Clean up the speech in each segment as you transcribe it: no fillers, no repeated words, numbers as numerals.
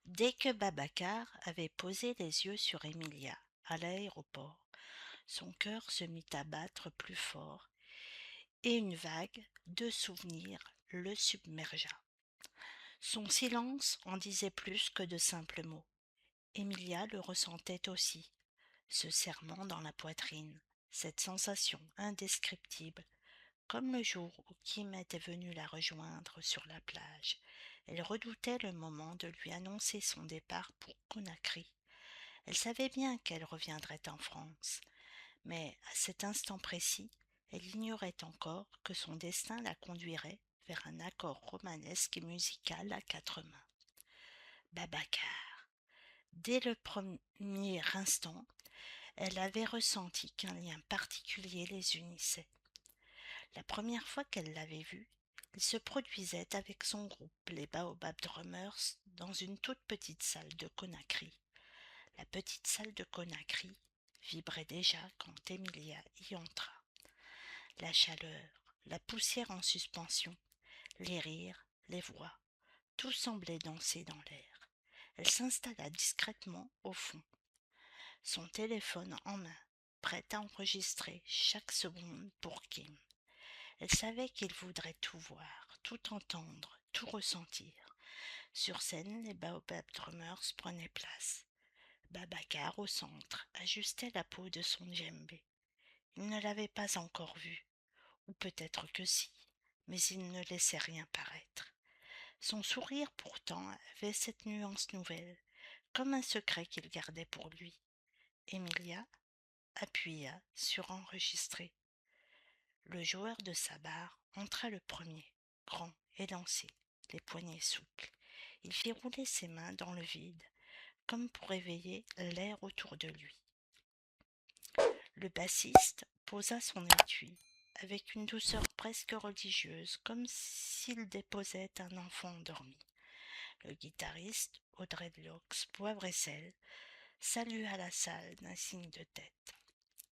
Dès que Babacar avait posé les yeux sur Emilia à l'aéroport, son cœur se mit à battre plus fort et une vague de souvenirs le submergea. Son silence en disait plus que de simples mots. Emilia le ressentait aussi, ce serrement dans la poitrine, cette sensation indescriptible, comme le jour où Kim était venu la rejoindre sur la plage. Elle redoutait le moment de lui annoncer son départ pour Conakry. Elle savait bien qu'elle reviendrait en France, mais à cet instant précis, elle ignorait encore que son destin la conduirait vers un accord romanesque et musical à quatre mains. Babacar. Dès le premier instant, elle avait ressenti qu'un lien particulier les unissait. La première fois qu'elle l'avait vu, il se produisait avec son groupe, les Baobab Drummers, dans une toute petite salle de Conakry. La petite salle de Conakry vibrait déjà quand Emilia y entra. La chaleur, la poussière en suspension, les rires, les voix, tout semblait danser dans l'air. Elle s'installa discrètement au fond, son téléphone en main, prête à enregistrer chaque seconde pour Kim. Elle savait qu'il voudrait tout voir, tout entendre, tout ressentir. Sur scène, les Baobab Drummers prenaient place. Babacar, au centre, ajustait la peau de son djembé. Il ne l'avait pas encore vue, ou peut-être que si, mais il ne laissait rien paraître. Son sourire pourtant avait cette nuance nouvelle, comme un secret qu'il gardait pour lui. Emilia appuya sur enregistrer. Le joueur de sa barre entra le premier, grand, élancé, les poignets souples. Il fit rouler ses mains dans le vide, comme pour éveiller l'air autour de lui. Le bassiste posa son étui avec une douceur presque religieuse, comme s'il déposait un enfant endormi. Le guitariste, aux dreadlocks poivre et sel, salua la salle d'un signe de tête.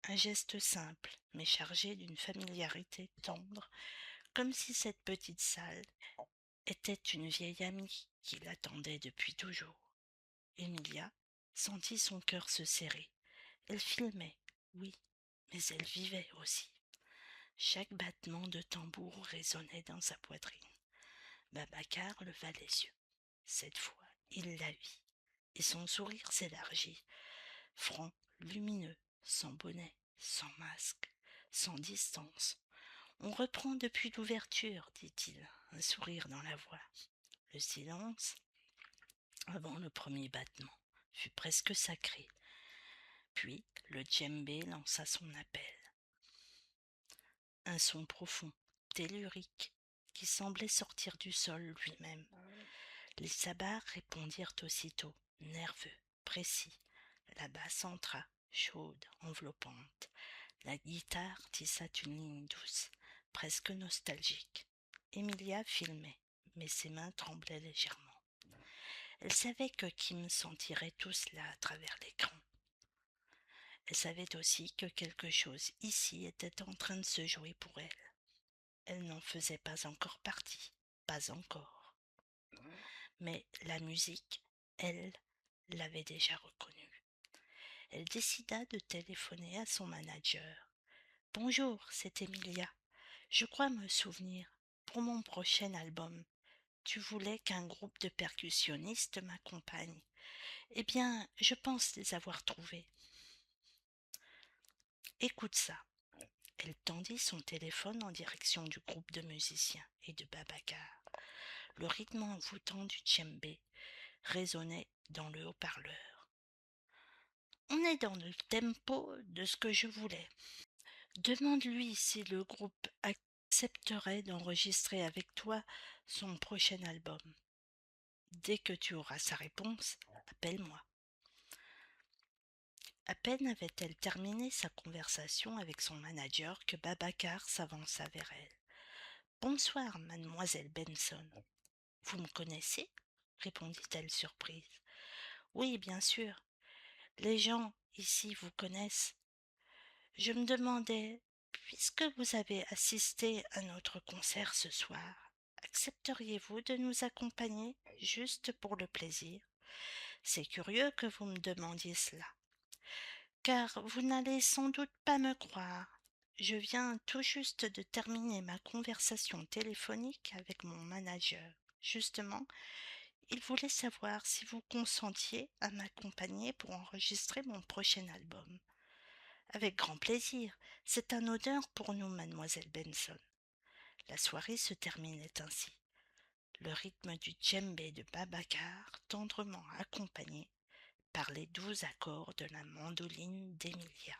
Un geste simple, mais chargé d'une familiarité tendre, comme si cette petite salle était une vieille amie qui l'attendait depuis toujours. Emilia sentit son cœur se serrer. Elle filmait, oui, mais elle vivait aussi. Chaque battement de tambour résonnait dans sa poitrine. Babacar leva les yeux. Cette fois, il la vit, et son sourire s'élargit, franc, lumineux, sans bonnet, sans masque, sans distance. On reprend depuis l'ouverture, dit-il, un sourire dans la voix. Le silence, avant le premier battement, fut presque sacré. Puis le djembé lança son appel. Un son profond, tellurique, qui semblait sortir du sol lui-même. Les sabbats répondirent aussitôt, nerveux, précis. La basse entra, chaude, enveloppante. La guitare tissa une ligne douce, presque nostalgique. Emilia filmait, mais ses mains tremblaient légèrement. Elle savait que Kim sentirait tout cela à travers l'écran. Elle savait aussi que quelque chose ici était en train de se jouer pour elle. Elle n'en faisait pas encore partie, pas encore. Mais la musique, elle, l'avait déjà reconnue. Elle décida de téléphoner à son manager. « Bonjour, c'est Emilia. Je crois me souvenir. Pour mon prochain album, tu voulais qu'un groupe de percussionnistes m'accompagne. Eh bien, je pense les avoir trouvés. Écoute ça. » Elle tendit son téléphone en direction du groupe de musiciens et de Babacar. Le rythme envoûtant du djembé résonnait dans le haut-parleur. On est dans le tempo de ce que je voulais. Demande-lui si le groupe accepterait d'enregistrer avec toi son prochain album. Dès que tu auras sa réponse, appelle-moi. À peine avait-elle terminé sa conversation avec son manager que Babacar s'avança vers elle. « Bonsoir, mademoiselle Benson. Vous me connaissez ?» répondit-elle surprise. « Oui, bien sûr. Les gens ici vous connaissent. Je me demandais, puisque vous avez assisté à notre concert ce soir, accepteriez-vous de nous accompagner juste pour le plaisir ? C'est curieux que vous me demandiez cela, car vous n'allez sans doute pas me croire. Je viens tout juste de terminer ma conversation téléphonique avec mon manager. Justement, il voulait savoir si vous consentiez à m'accompagner pour enregistrer mon prochain album. Avec grand plaisir, c'est un honneur pour nous, mademoiselle Benson. La soirée se terminait ainsi. Le rythme du djembé de Babacar, tendrement accompagné par les doux accords de la mandoline d'Emilia.